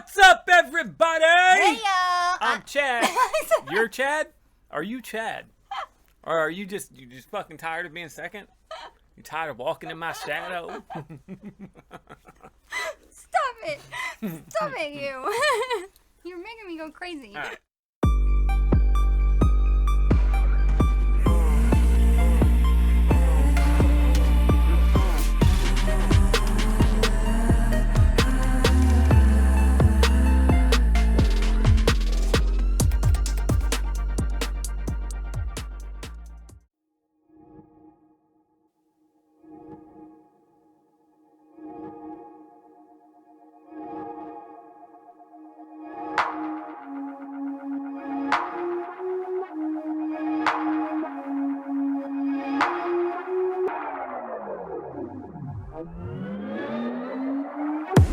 What's up, everybody? Hey, y'all. I'm Chad. You're Chad? Are you Chad? Or are you just fucking tired of being second? You tired of walking in my shadow? Stop it. Stop it, you. You're making me go crazy. All right.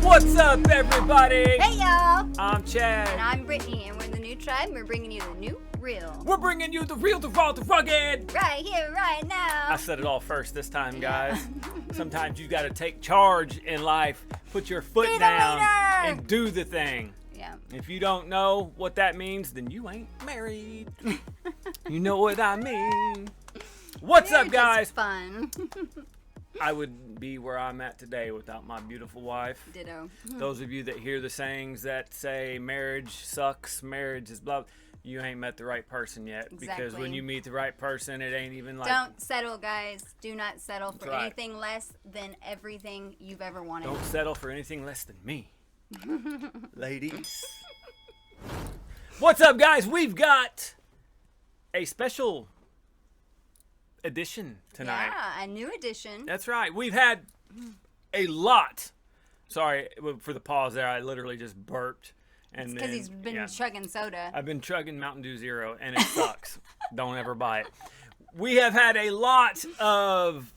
What's up, everybody? Hey, y'all. I'm Chad. And I'm Brittany, and we're the new tribe, and we're bringing you the new real. We're bringing you the real, the raw, the rugged. Right here, right now. I said it all first this time, guys. Sometimes you got to take charge in life, put your foot Be the down, leader. and do the thing. Yeah. If you don't know what that means, then you ain't married. You know what I mean. What's up, guys? Just fun. I would be where I'm at today without my beautiful wife. Ditto. Those of you that hear the sayings that say marriage sucks, marriage is blah, you ain't met the right person yet. Exactly. Because when you meet the right person, it ain't even like... Don't settle, guys. Do not settle for right. anything less than everything you've ever wanted. Don't settle for anything less than me. Ladies. What's up, guys? We've got a special edition tonight. Yeah, a new edition. That's right. We've had a lot. Sorry for the pause there. I literally just burped. And Because he's been chugging soda. I've been chugging Mountain Dew Zero, and it sucks. Don't ever buy it. We have had a lot of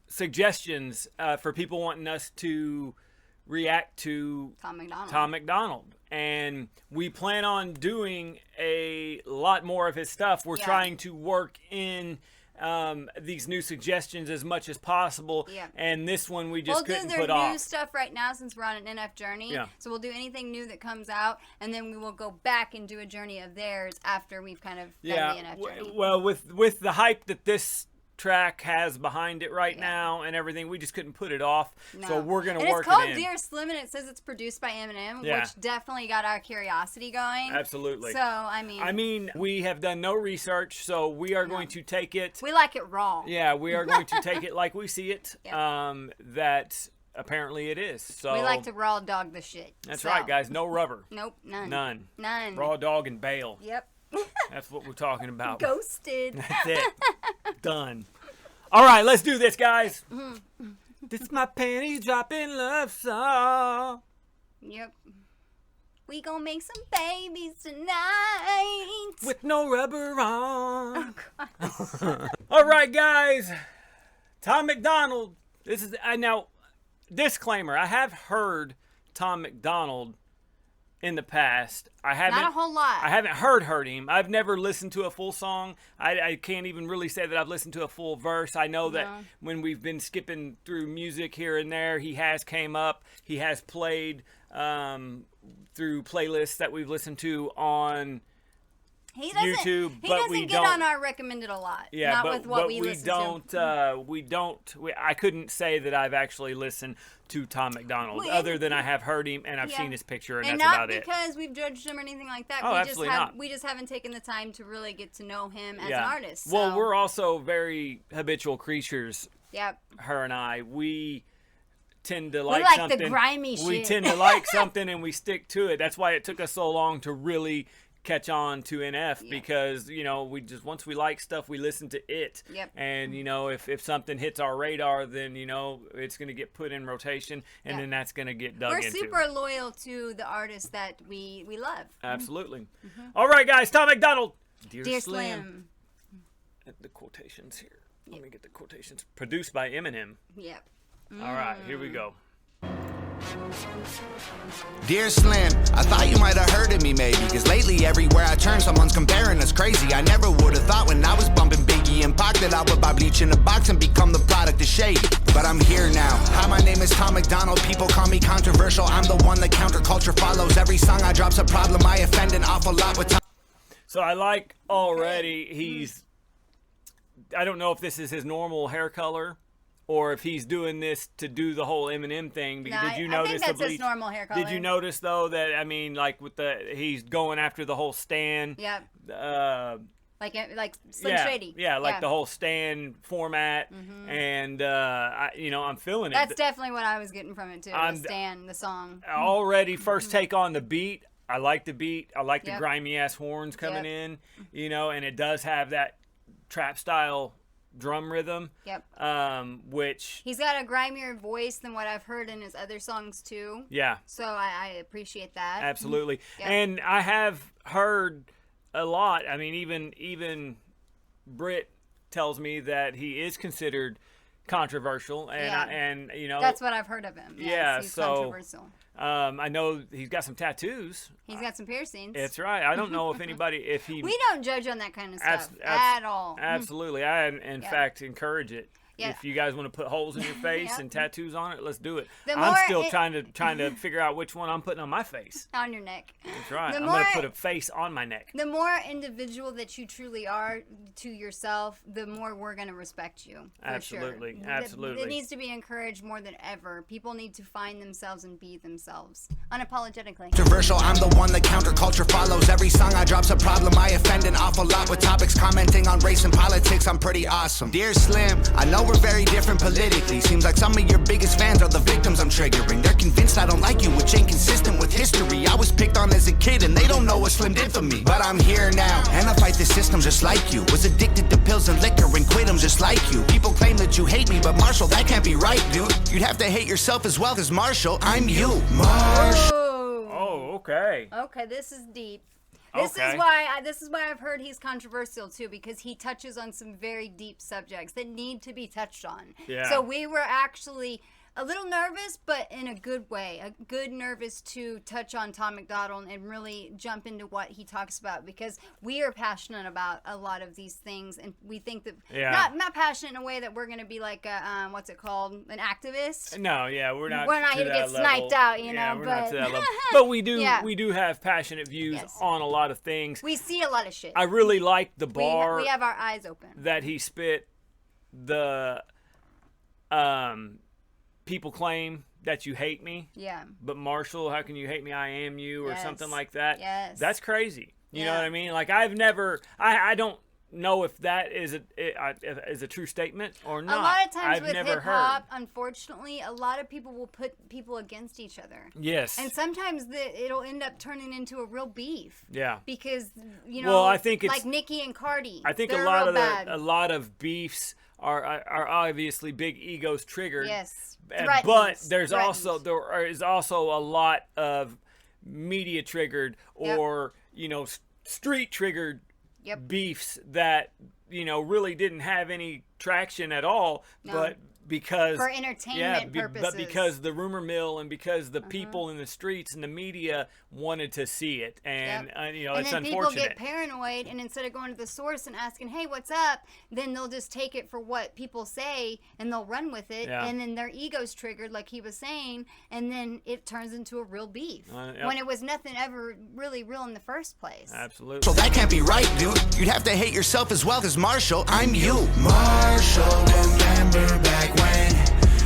suggestions for people wanting us to react to Tom MacDonald. And we plan on doing a lot more of his stuff. We're trying to work in these new suggestions as much as possible. Yeah. And this one we just couldn't put off. We'll do their new stuff right now since we're on an NF journey. Yeah. So we'll do anything new that comes out, and then we will go back and do a journey of theirs after we've kind of done the NF journey. Well, with the hype that this track has behind it right now and everything, we just couldn't put it off. No. So we're going to work it's called it in. Dear Slim, and it says it's produced by Eminem, Yeah. which definitely got our curiosity going. Absolutely. So, I mean, we have done no research, so we are going to take it. we like it raw. Yeah, we are going to take it like we see it. Yeah. That apparently it is. So We like to raw dog the shit. That's right, guys. No rubber. Nope, none. None. Raw dog and bail. Yep. That's what we're talking about. Ghosted. That's it. Done. All right, let's do this, guys. This is my panties dropping love song. Yep. We gonna make some babies tonight. With no rubber on. Oh, God. All right, guys. Tom MacDonald. This is now disclaimer. I have heard Tom MacDonald in the past. I haven't. Not a whole lot. I haven't heard him. I've never listened to a full song. I can't even really say that I've listened to a full verse. I know that when we've been skipping through music here and there, he has came up. He has played through playlists that we've listened to on YouTube, he but doesn't we get don't on our recommended a lot. Yeah, not but, with what but we we listen don't. to. I couldn't say that I've actually listened to Tom MacDonald, other than I have heard him and I've seen his picture, and that's about it. And not because we've judged him or anything like that. Oh, absolutely not. We just haven't taken the time to really get to know him as an artist. So. Well, we're also very habitual creatures. Yep. Her and I, we tend to like something. The grimy shit. We tend to like something and we stick to it. That's why it took us so long to really catch on to NF, because we just, once we like stuff, we listen to it. Yep. And if something hits our radar, then it's going to get put in rotation, and then that's going to get dug into. We're super loyal to the artists that we love. Absolutely. All right, guys. Tom MacDonald. Dear Slim. The quotations here. Let me get the quotations. Produced by Eminem. Yep. All right, here we go. Dear Slim, I thought you might have heard of me maybe, cause lately everywhere I turn someone's comparing us crazy. I never would have thought when I was bumping Biggie and Pac that I would buy bleach in a box and become the product of shade. But I'm here now. Hi, my name is Tom MacDonald. People call me controversial. I'm the one that counterculture follows. Every song I drop's a problem. I offend an awful lot with time. So I like already I don't know if this is his normal hair color, or if he's doing this to do the whole Eminem thing. Because did you notice I think that's his normal hair color. Did you notice though that, I mean, like he's going after the whole Stan? Yep. Like Slim Shady. Yeah, like the whole Stan format, and I'm feeling it. That's definitely what I was getting from it too. Stan, the song. Already, first take on the beat. I like the beat. I like the grimy ass horns coming in. And it does have that trap style drum rhythm. Yep. Which he's got a grimier voice than what I've heard in his other songs too. Yeah. So I appreciate that. Absolutely. And I have heard a lot. I mean, even Britt tells me that he is considered controversial, and that's what I've heard of him. Yes, he's controversial. I know he's got some tattoos. He's got some piercings. That's right. I don't know if he. We don't judge on that kind of stuff at all. Absolutely, I in fact encourage it. If you guys want to put holes in your face and tattoos on it, let's do it. I'm still trying to figure out which one I'm putting on my face. On your neck. That's right. I'm going to put a face on my neck. The more individual that you truly are to yourself, the more we're going to respect you. Absolutely. Sure. Absolutely. It needs to be encouraged more than ever. People need to find themselves and be themselves. Unapologetically. Controversial, I'm the one that counterculture follows. Every song I drop's a problem. I offend an awful lot with topics commenting on race and politics. I'm pretty awesome. Dear Slim, I know we're very different politically. Seems like some of your biggest fans are the victims I'm triggering. They're convinced I don't like you, which ain't consistent with history. I was picked on as a kid and they don't know what Slim did for me. But I'm here now, and I fight the system just like you. Was addicted to pills and liquor and quit them just like you. People claim that you hate me, but Marshall, that can't be right, dude. You'd have to hate yourself as well, cause Marshall, I'm you. Marshall. Oh, okay. Okay, this is deep. This is why I've heard he's controversial too, because he touches on some very deep subjects that need to be touched on. Yeah. So we were actually a little nervous, but in a good way. A good nervous to touch on Tom MacDonald and really jump into what he talks about, because we are passionate about a lot of these things, and we think that not passionate in a way that we're going to be like a, what's it called, an activist. No, we're not here to get sniped out, you know. We're not to that level. But we do have passionate views on a lot of things. We see a lot of shit. I really like the bar. We have our eyes open. That he spit. The people claim that you hate me. Yeah. But Marshall, how can you hate me? I am you, or something like that. Yes. That's crazy. You know what I mean? Like, I don't know if that is a true statement or not. A lot of times with hip hop, unfortunately, a lot of people will put people against each other. Yes. And sometimes it'll end up turning into a real beef. Yeah. Because I think it's like Nicki and Cardi. I think a lot of beefs are obviously big egos triggered. Yes. But there is also a lot of media triggered or street triggered beefs that really didn't have any traction at all, but because for entertainment purposes, but because the rumor mill and because the people in the streets and the media wanted to see it, and it's then unfortunate. People get paranoid, and instead of going to the source and asking, "Hey, what's up?" then they'll just take it for what people say and they'll run with it, and then their ego's triggered, like he was saying, and then it turns into a real beef when it was nothing ever really real in the first place. Absolutely. So that can't be right, dude. You'd have to hate yourself as well, cause Marshall, I'm you. Marshall, remember back when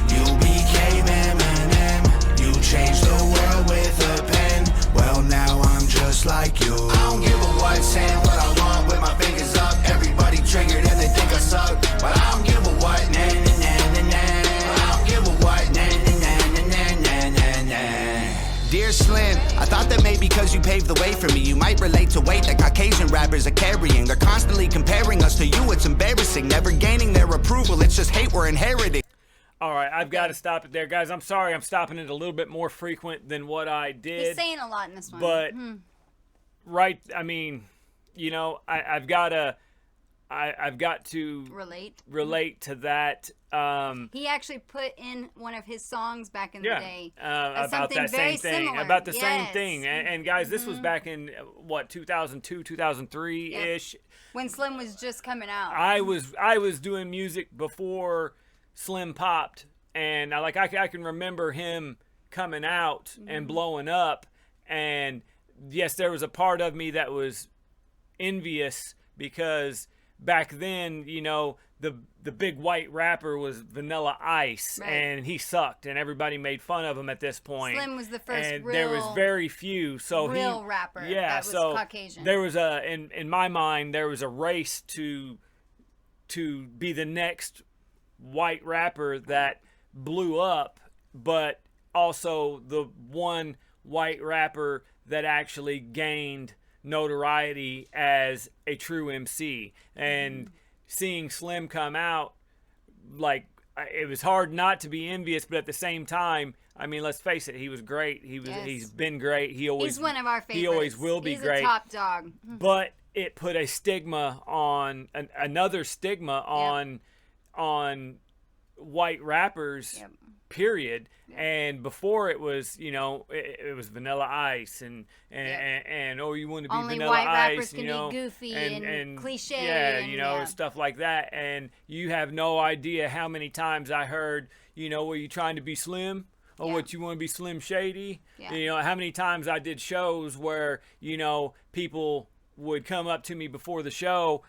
you became Eminem, you changed the world with a pen. Well, now I'm just like you. I don't give a what, saying what I want with my fingers up. Everybody triggered and they think I suck, but I don't give a what. Nah, nah, nah, nah, nah. I don't give a what. Nah, nah, nah, nah, nah, nah, nah. Dear Slim, I thought that maybe because you paved the way for me, you might relate to weight that Caucasian rappers are carrying. They're constantly comparing us to you, it's embarrassing. Never gaining their approval, it's just hate we're inheriting. All right, I've got to stop it there, guys. I'm sorry I'm stopping it a little bit more frequent than what I did. He's saying a lot in this one. But, I've got to I've got to relate to that. He actually put in one of his songs back in the day about that same thing. Similar. About the same thing. And guys, this was back in 2002, 2003 ish. When Slim was just coming out. I was doing music before Slim popped, and I can remember him coming out and blowing up. And yes, there was a part of me that was envious because back then, you know, the big white rapper was Vanilla Ice, and he sucked, and everybody made fun of him at this point. Slim was the first and real, there was very few, so real rapper that was Caucasian. There was in my mind, there was a race to be the next white rapper that blew up, but also the one white rapper that actually gained notoriety as a true MC. And seeing Slim come out, like, it was hard not to be envious, but at the same time, I mean, let's face it, he was great. He's been great. He's one of our favorites. He always will be great. He's a top dog. But it put a stigma on another stigma on white rappers. Period. And before it was, you know, it was Vanilla Ice and oh, you want to be only Vanilla white Ice, rappers can you know, be goofy and cliche. Yeah, you know, stuff like that. And you have no idea how many times I heard, you know, were you trying to be Slim? Or what, you want to be Slim Shady? You know, how many times I did shows where, you know, people would come up to me before the show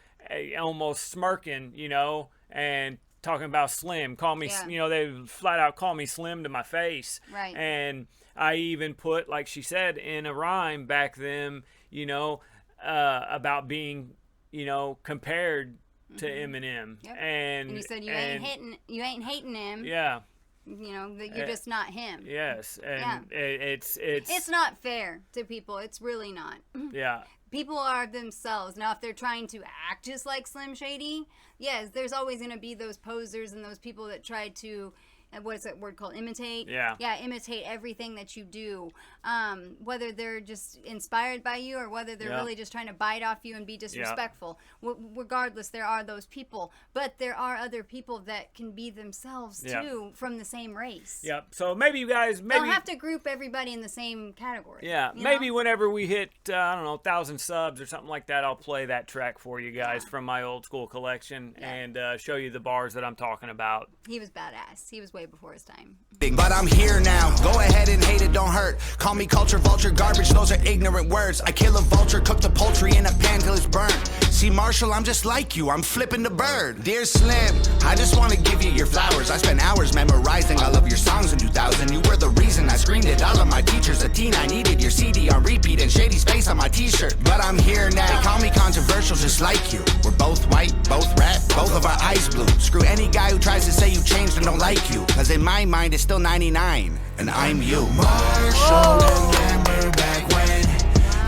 almost smirking, you know, and talking about Slim, call me, you know, they flat out call me Slim to my face. Right. And I even put, like she said, in a rhyme back then, you know, about being, you know, compared to Eminem. And you said you ain't hating him. Yeah. You know, that you're just not him. Yes. And it's not fair to people. It's really not. Yeah. People are themselves. Now, if they're trying to act just like Slim Shady, yes, there's always going to be those posers and those people that try to, what is that word called? Imitate? Yeah, imitate everything that you do. Whether they're just inspired by you or whether they're really just trying to bite off you and be disrespectful. Regardless, there are those people. But there are other people that can be themselves, too, from the same race. Yep. So maybe you guys... don't have to group everybody in the same category. Yeah. Maybe whenever we hit, I don't know, 1,000 subs or something like that, I'll play that track for you guys from my old school collection and show you the bars that I'm talking about. He was badass. He was way before his time. But I'm here now. Go ahead and hate it, don't hurt. Call me culture, vulture, garbage. Those are ignorant words. I kill a vulture, cook the poultry in a pan till it's burnt. See, Marshall, I'm just like you. I'm flipping the bird. Dear Slim, I just want to give you your flowers. I spent hours memorizing all of your songs in 2000. You were the reason I screamed at all of my teachers. A teen, I needed your CD on repeat and Shady's face on my t-shirt. But I'm here now. They call me controversial just like you. We're both white, both rap, both of our eyes blue. Screw any guy who tries to say you changed and don't like you. Cause in my mind it's still 99. And I'm you. Marshall, remember back when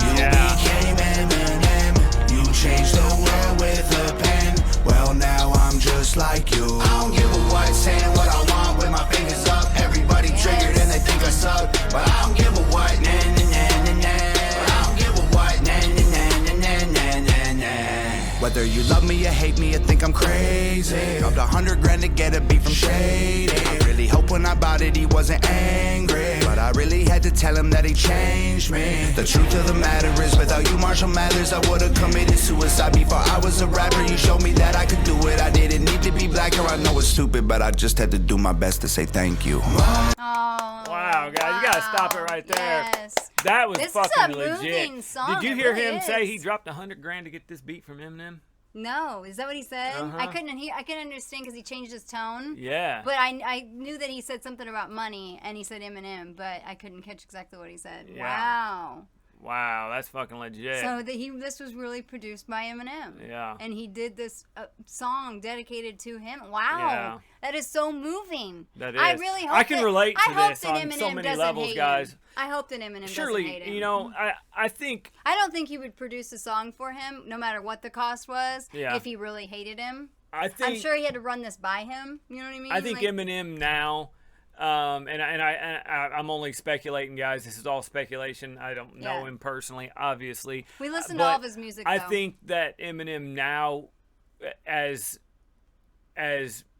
you became Eminem. You changed the world with a pen. Well, now I'm just like you. I don't give a what, saying what I want with my fingers up. Everybody triggered and they think I suck. But I don't give a what, nah, nah, nah, nah, nah. But I don't give a what, nah, nah, nah, nah, nah, nah, nah. Whether you love me or hate me or think I'm crazy, dropped $100,000 to get a beat from Shady. I really hope when I bought it he wasn't angry, but I really had to tell him that he changed me. The truth of the matter is, without you, Marshall Mathers, I would've committed suicide before I was a rapper. You showed me that I could do it. I didn't need to be black, or I know it's stupid, but I just had to do my best to say thank you. Oh, wow, guys, you gotta stop it right there. Yes. That was this fucking is a legit. moving song. Did you hear really him is. say he dropped $100,000 to get this beat from Eminem? No, is that what he said? I couldn't understand because he changed his tone. Yeah. But I knew that he said something about money, and he said Eminem, but I couldn't catch exactly what he said. Yeah. Wow. Wow, that's fucking legit. So this was really produced by Eminem. Yeah. And he did this song dedicated to him. Wow. Yeah. That is so moving. That is. I really hope I can relate to this on Eminem so many doesn't levels, hate guys. him. I hope that Eminem Surely, doesn't hate him. you know, I think... I don't think he would produce a song for him, no matter what the cost was, Yeah. if he really hated him. I think... I'm sure he had to run this by him. You know what I mean? I think Eminem now... I'm only speculating, guys. This is all speculation. I don't know him personally, obviously. We listen to all of his music, though. I think that Eminem now as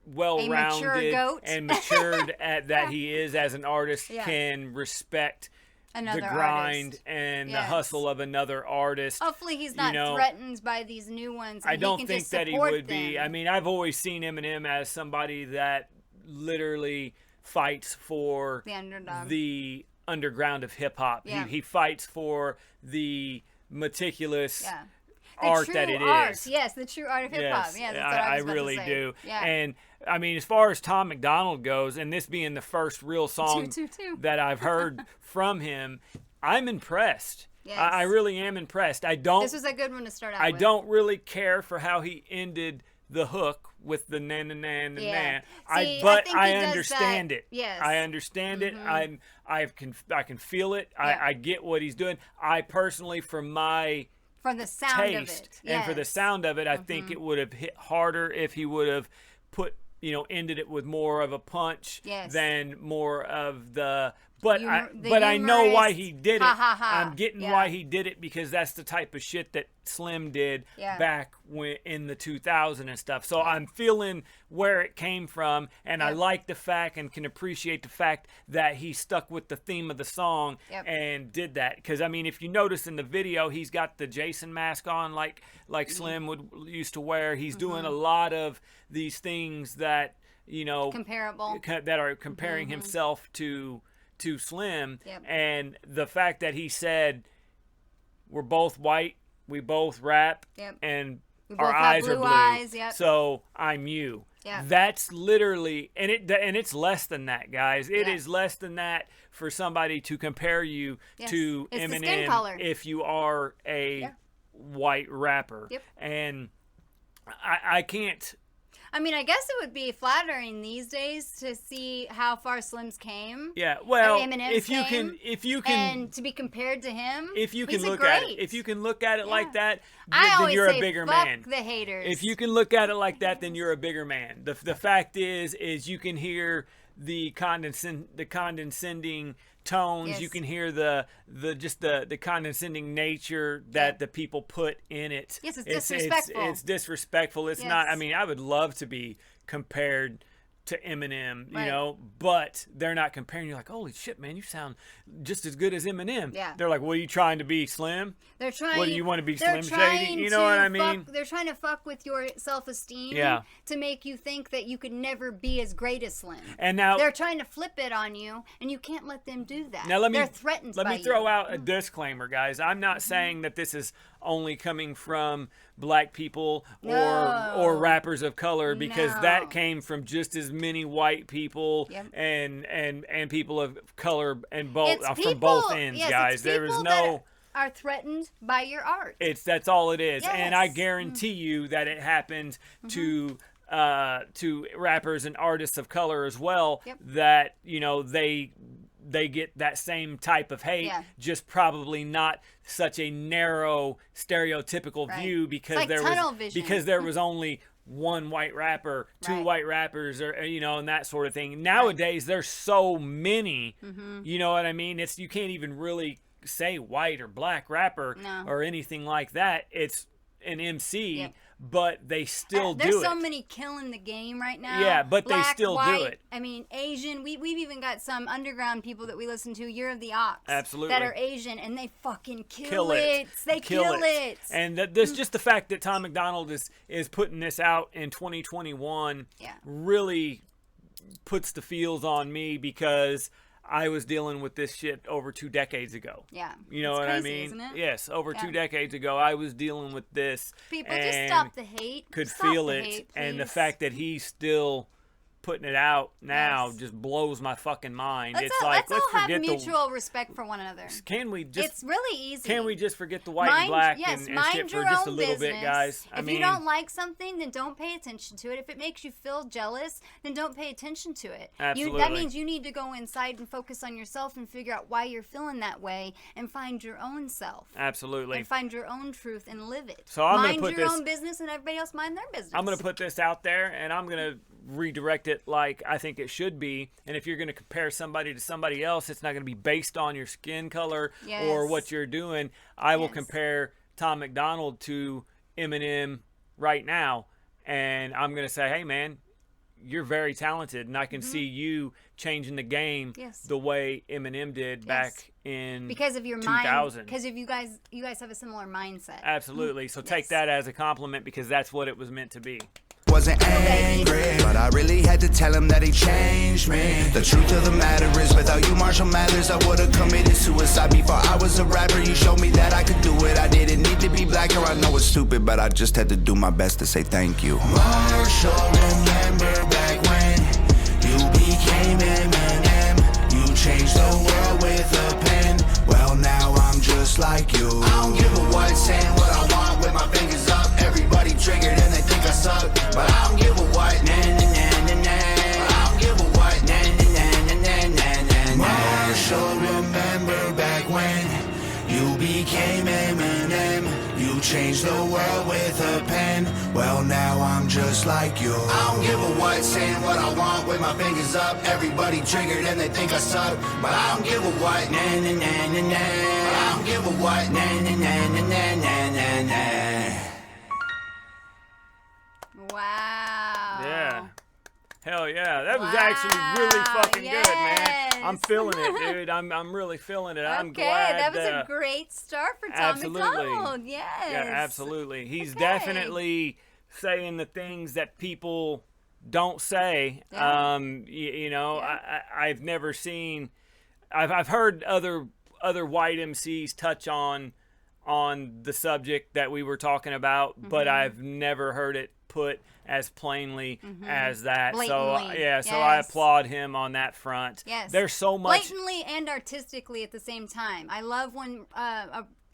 well-rounded goat. and matured that he is as an artist can respect another the grind artist. and the hustle of another artist. Hopefully he's not threatened by these new ones. And I don't he can think just that he support would be. them. I mean, I've always seen Eminem as somebody that literally fights for the underdog, the underground of hip-hop. He fights for the meticulous art that it is. Yes, the true art of hip-hop. Yes, Yeah, that's what I was about really to say. do. Yeah. And I mean, as far as Tom MacDonald goes, and this being the first real song that I've heard from him, I'm impressed. Yes. I really am impressed. This was a good one to start out with. I don't really care for how he ended the hook with the na na na na na. But I understand it. Yes. I understand it. I can feel it. I get what he's doing. I personally, from the sound taste of it. and for the sound of it, I think it would have hit harder if he would have ended it with more of a punch than more of the. But I know why he did it. I'm getting why he did it, because that's the type of shit that Slim did back in the 2000s and stuff. So I'm feeling where it came from, and I like the fact and can appreciate the fact that he stuck with the theme of the song and did that. Because I mean, if you notice in the video, he's got the Jason mask on, like Slim used to wear. He's doing a lot of these things that comparable, that are comparing himself to Slim. And the fact that he said, we're both white, we both rap, and our eyes are blue, so I'm you. That's literally, and it's less than that, guys. It is less than that for somebody to compare you to Eminem if you are a white rapper. And I can't. I mean, I guess it would be flattering these days to see how far Slim's came. Yeah, well, if you can, and to be compared to him, if you can look at it like that, then you're a bigger man. The haters. If you can look at it like that, then you're a bigger man. The fact is you can hear the condescending tones. You can hear the condescending nature that the people put in it. Yes, it's disrespectful. It's disrespectful. It's not. I mean, I would love to be compared to Eminem, but they're not comparing. You're like, holy shit, man, you sound just as good as Eminem. Yeah. They're like, what are you trying to be, Slim? They're trying. What do you want to be, Slim Shady? You know what I mean? They're trying to fuck with your self-esteem to make you think that you could never be as great as Slim. And now they're trying to flip it on you, and you can't let them do that. Now they're threatened by you. Let me throw out a disclaimer, guys. I'm not saying that this is only coming from black people or rappers of color, because that came from just as many white people and people of color and from both ends, guys. There is no are threatened by your art. That's all it is. And I guarantee you that it happened to rappers and artists of color as well, that they get that same type of hate, just probably not such a narrow stereotypical view, because there was only one white rapper, two white rappers, or and that sort of thing. Nowadays there's so many, you know what I mean? You can't even really say white or black rapper or anything like that. It's an MC, but they still do it. There's so many killing the game right now. Yeah, but Black, they still white, do it. I mean, Asian. We've even got some underground people that we listen to, Year of the Ox. Absolutely. That are Asian, and they fucking kill it. They kill it. And this just the fact that Tom MacDonald is putting this out in 2021 really puts the feels on me, because I was dealing with this shit over 2 decades ago. Yeah. You know what crazy, I mean? Isn't it? Yes, over 2 decades ago, I was dealing with this. People, just stop the hate. Could stop feel the it. hate, And the fact that he's still putting it out now just blows my fucking mind. Let's all have mutual respect for one another. Can we just? It's really easy. Can we just forget the white and black and shit for just a little bit, guys? If you don't like something, then don't pay attention to it. If it makes you feel jealous, then don't pay attention to it. Absolutely. That means you need to go inside and focus on yourself and figure out why you're feeling that way and find your own self. Absolutely. And find your own truth and live it. So I'm mind your own business, and everybody else mind their business. I'm going to put this out there, and I'm going to redirect it like I think it should be. And if you're going to compare somebody to somebody else, it's not going to be based on your skin color or what you're doing. I will compare Tom MacDonald to Eminem right now, and I'm going to say, hey, man, you're very talented, and I can Mm-hmm. see you changing the game the way Eminem did back in because of your 2000. mind, because of you guys have a similar mindset. Absolutely. So take that as a compliment, because that's what it was meant to be. Wasn't angry, but I really had to tell him that he changed me. The truth of the matter is, without you, Marshall Mathers, I would've committed suicide before I was a rapper. You showed me that I could do it. I didn't need to be blacker. I know it's stupid, but I just had to do my best to say thank you. Marshall, remember back when you became Eminem? You changed the world with a pen. Well, now I'm just like you. I don't give a what, saying what I want with my fingers up. Everybody triggered and they think I suck, but I don't give a what. Nah, nah, nah, nah, nah. I don't give a what. Nah, nah, nah, nah, nah, nah, nah. Marshall, remember back when you became Eminem? You changed the world with a pen. Well, now I'm just like you. I don't give a what, saying what I want with my fingers up. Everybody triggered and they think I suck, but I don't give a what. Nah, nah, nah, nah, nah. I don't give a what. Nah, nah, nah, nah, nah, nah, nah, nah. Wow. Yeah. Hell yeah. That was actually really fucking good, man. I'm feeling it, dude. I'm really feeling it. I'm glad. That was a great start for Tom MacDonald. Yes. Yeah, absolutely. He's definitely saying the things that people don't say. Yeah. You know, I've never seen. I've heard other white MCs touch on the subject that we were talking about, but I've never heard it put as plainly as that. Blatantly. So I applaud him on that front. Yes. There's so much blatantly and artistically at the same time. I love when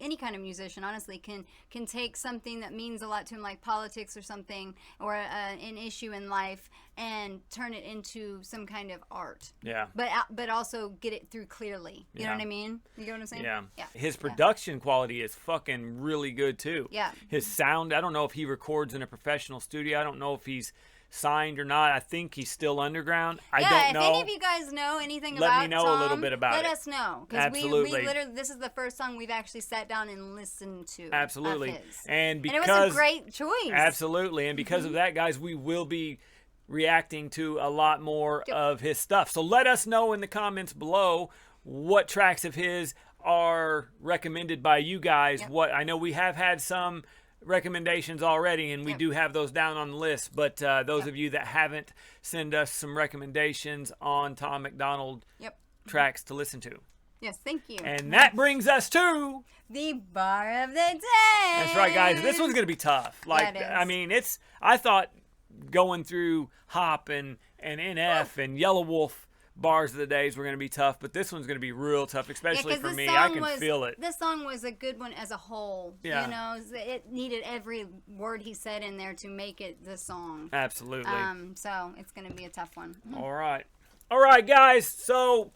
any kind of musician, honestly, can take something that means a lot to him, like politics or something, or an issue in life, and turn it into some kind of art. Yeah. But also get it through clearly. You know what I mean? You get what I'm saying? Yeah. Yeah. His production quality is fucking really good too. Yeah. His sound, I don't know if he records in a professional studio. I don't know if he's signed or not. I think he's still underground. I don't know. If any of you guys know anything Let about me know Tom, a little bit about let it. us know. Because we literally, this is the first song we've actually sat down and listened to. Absolutely. Of his. And because it was a great choice. Absolutely. And because of that, guys, we will be reacting to a lot more of his stuff. So let us know in the comments below what tracks of his are recommended by you guys. What I know we have had some recommendations already, and we do have those down on the list, but those of you that haven't, send us some recommendations on Tom MacDonald tracks to listen to. Yes, thank you. And that brings us to the bar of the day. That's right, guys. This one's gonna be tough. Like, I mean, I thought going through Hop and NF and Yellow Wolf bars of the days were going to be tough, but this one's going to be real tough, especially for me. I can feel it. This song was a good one as a whole. Yeah. You know, it needed every word he said in there to make it the song. Absolutely. So it's going to be a tough one. All right, guys. So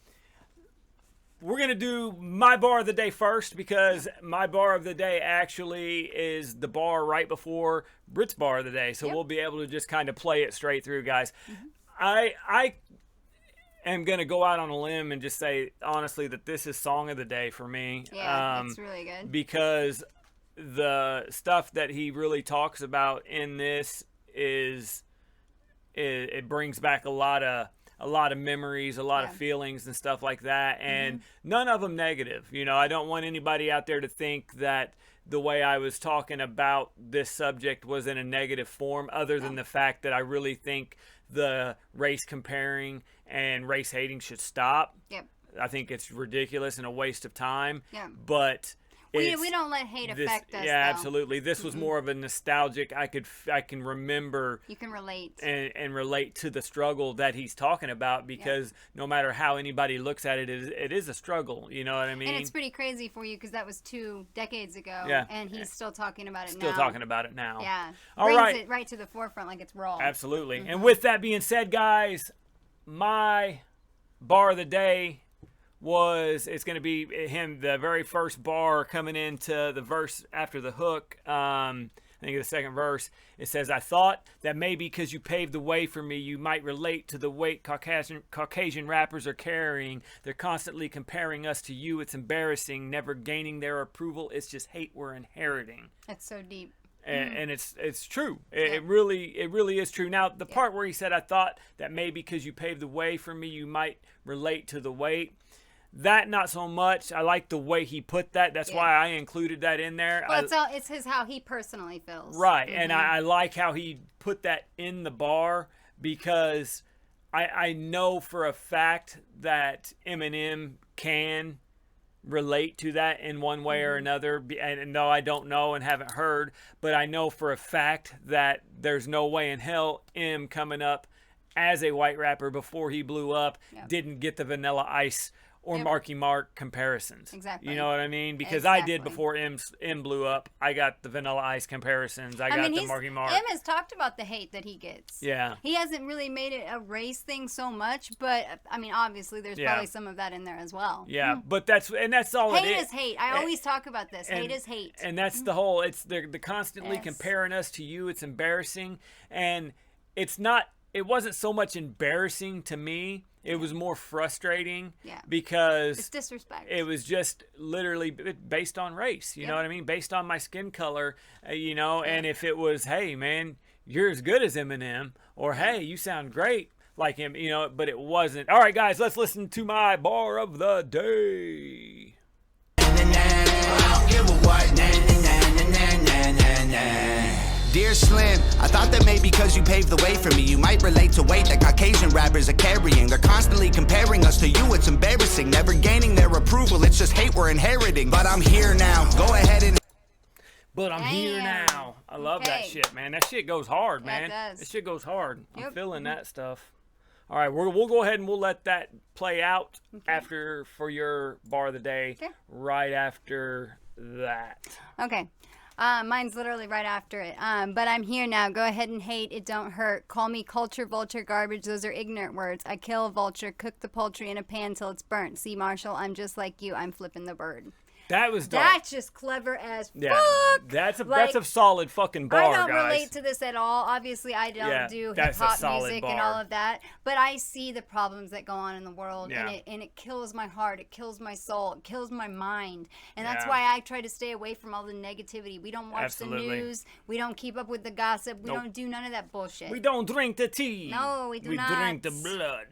we're going to do my bar of the day first, because my bar of the day actually is the bar right before Britt's bar of the day. So we'll be able to just kind of play it straight through, guys. I am going to go out on a limb and just say, honestly, that this is song of the day for me. Yeah, it's really good. Because the stuff that he really talks about in this it brings back a lot of memories, a lot of feelings and stuff like that, and none of them negative. You know, I don't want anybody out there to think that the way I was talking about this subject was in a negative form, other than the fact that I really think the race comparing and race hating should stop. Yep. I think it's ridiculous and a waste of time. Yeah. But we don't let hate affect us. Yeah, though. absolutely. This was more of a nostalgic. I can remember. You can relate and relate to the struggle that he's talking about, because no matter how anybody looks at it, it is a struggle. You know what I mean? And it's pretty crazy for you, because that was 2 decades ago. Yeah. And he's still talking about it now. Still talking about it now. Yeah. All Brings right. it right to the forefront like it's raw. Absolutely. And with that being said, guys, my bar of the day it's going to be him, the very first bar coming into the verse after the hook. I think the second verse, it says, "I thought that maybe because you paved the way for me, you might relate to the weight Caucasian rappers are carrying. They're constantly comparing us to you. It's embarrassing, never gaining their approval. It's just hate we're inheriting." That's so deep. And it's true. It really is true. Now, the part where he said, I thought that maybe because you paved the way for me, you might relate to the weight. That, not so much. I like the way he put that. That's why I included that in there. Well, it's how he personally feels. Right. And I like how he put that in the bar because I know for a fact that Eminem can relate to that in one way or another, and no, I don't know and haven't heard, but I know for a fact that there's no way in hell coming up as a white rapper before he blew up didn't get the Vanilla Ice or Marky Mark comparisons. Exactly. You know what I mean? Because I did before M blew up. I got the Vanilla Ice comparisons. I got the Marky Mark. M has talked about the hate that he gets. Yeah. He hasn't really made it a race thing so much, but I mean, obviously, there's probably some of that in there as well. Yeah, but that's all it is. Hate is hate. I always talk about this. Hate is hate. And that's the whole. They're constantly comparing us to you. It's embarrassing, and it's not. It wasn't so much embarrassing to me. It was more frustrating because it's disrespect. It was just literally based on race. You know what I mean? Based on my skin color, and if it was, hey, man, you're as good as Eminem, or hey, you sound great like him, but it wasn't. All right, guys, let's listen to my bar of the day. I don't give a what. Dear Slim, I thought that maybe because you paved the way for me, you might relate to weight that Caucasian rappers are carrying. They're constantly comparing us to you, it's embarrassing. Never gaining their approval, it's just hate we're inheriting. But I'm here now, go ahead and... But I'm here now. I love that shit, man. That shit goes hard, man. That does. That shit goes hard. I'm feeling that stuff. All right, we'll go ahead and we'll let that play out for your bar of the day right after that. Okay. Mine's literally right after it. But I'm here now. Go ahead and hate. It don't hurt. Call me culture, vulture, garbage. Those are ignorant words. I kill a vulture, cook the poultry in a pan till it's burnt. See, Marshall, I'm just like you. I'm flipping the bird. That was dope. That's just clever as fuck. That's a solid fucking bar, I don't guys. relate to this at all. Obviously, I don't do hip-hop music and all of that. But I see the problems that go on in the world, and it kills my heart. It kills my soul. It kills my mind. And that's why I try to stay away from all the negativity. We don't watch the news. We don't keep up with the gossip. We don't do none of that bullshit. We don't drink the tea. No, we do not. We drink the blood.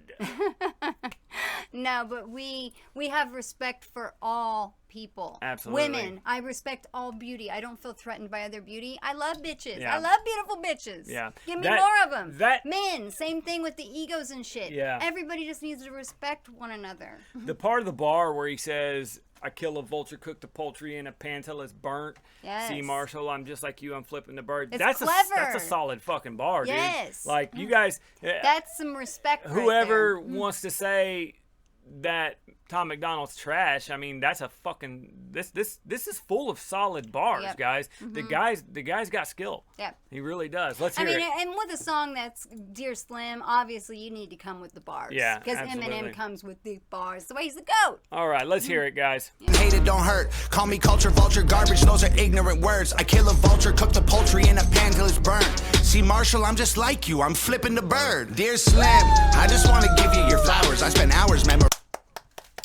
No, but we have respect for all people. Absolutely. Women, I respect all beauty. I don't feel threatened by other beauty. I love bitches. Yeah. I love beautiful bitches. Yeah. Give me more of them. That men, same thing with the egos and shit. Yeah. Everybody just needs to respect one another. The part of the bar where he says, I kill a vulture, cook the poultry in a pan till it's burnt. Yes. See, Marshall, I'm just like you, I'm flipping the bird. It's clever. That's a solid fucking bar, dude. Yes. Like, you guys... That's some respect whoever right there. wants to say that Tom MacDonald's trash, I mean, that's a fucking... This is full of solid bars, guys. The guy's got skill. Yeah. He really does. Let's hear it. And with a song that's Dear Slim, obviously you need to come with the bars. Yeah, because absolutely. Eminem comes with the bars. The way he's the GOAT. All right, let's hear it, guys. Hate it don't hurt. Call me culture, vulture, garbage. Those are ignorant words. I kill a vulture, cook the poultry in a pan till it's burnt. See, Marshall, I'm just like you. I'm flipping the bird. Dear Slim, I just want to give you your flowers. I spent hours memorizing.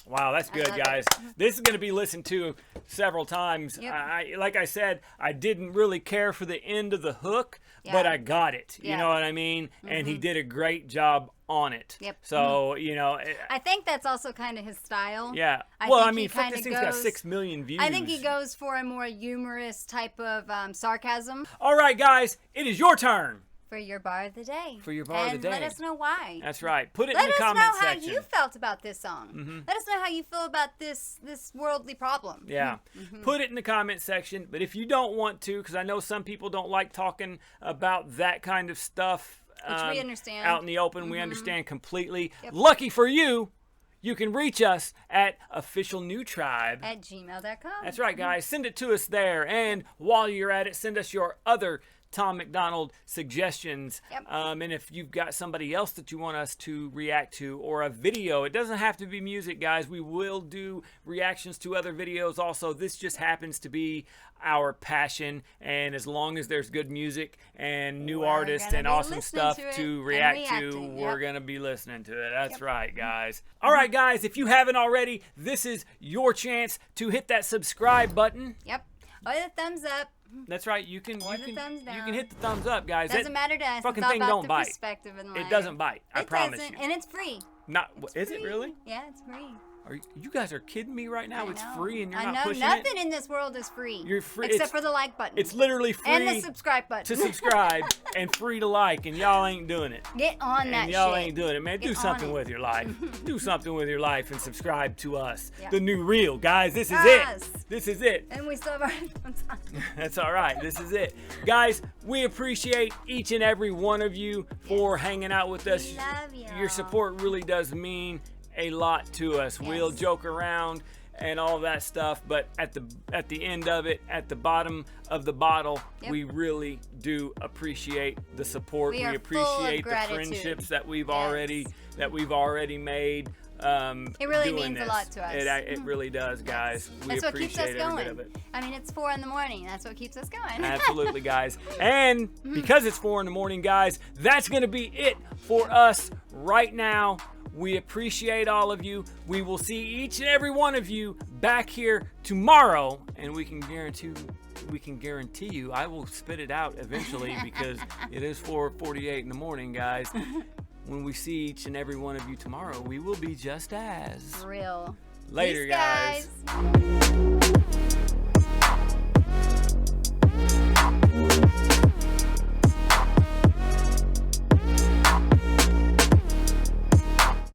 Wow, that's good, guys. This is going to be listened to several times. Yep. Like I said, I didn't really care for the end of the hook, but I got it. You know what I mean? And he did a great job on it. Yep. So, I think that's also kind of his style. Yeah. I mean, fuck, this thing's got 6 million views. I think he goes for a more humorous type of sarcasm. All right, guys, it is your turn. For your bar of the day. For your bar of the day. And let us know why. That's right. Put it in the comment section. Let us know how you felt about this song. Let us know how you feel about this worldly problem. Yeah. Put it in the comment section. But if you don't want to, because I know some people don't like talking about that kind of stuff. Which we understand. Out in the open, we understand completely. Yep. Lucky for you, you can reach us at officialnewtribe@gmail.com. That's right, guys. Send it to us there. And while you're at it, send us your other Tom MacDonald suggestions. Yep. And if you've got somebody else that you want us to react to, or a video, it doesn't have to be music, guys. We will do reactions to other videos also. This just happens to be our passion, and as long as there's good music and new artists and awesome stuff to react to, we're going to be listening to it. That's right, guys. All right, guys, if you haven't already, this is your chance to hit that subscribe button. Yep. Or the thumbs up. That's right. You can Or the thumbs down. you can hit the thumbs up, guys. Doesn't matter to us. Fucking it's all thing about don't the bite. perspective in life. It doesn't bite. I promise doesn't, you. and it's free. Is it really? Yeah, it's free. Are you guys are kidding me right now? I It's know. free and you're I not know pushing nothing it. in this world is free. You're free. Except for the like button. It's literally free. And the subscribe button. to subscribe and free to like, and y'all ain't doing it. Get on that And y'all shit. ain't doing it, man. Do Get something on it. with your life. Do something with your life and subscribe to us. Yeah. The New Real, guys. This is Yes. it. This is it. And we still have our headphones on. That's all right. This is it. Guys, we appreciate each and every one of you for hanging out with us. We love y'all. Your support really does mean a lot to us. Yes. We'll joke around and all that stuff, but at the end of it, at the bottom of the bottle, Yep. we really do appreciate the support. We are full of appreciate the gratitude. friendships that we've Yes. already made. It really doing means a this. lot to us. It really does, guys. We That's what keeps us appreciate every bit going. of it. I mean, it's 4 a.m. That's what keeps us going. Absolutely, guys. And because it's 4 a.m, guys, that's going to be it for us right now. We appreciate all of you. We will see each and every one of you back here tomorrow, and we can guarantee you I will spit it out eventually because it is 4:48 in the morning, guys. When we see each and every one of you tomorrow, we will be just as Real. later, Peace, guys.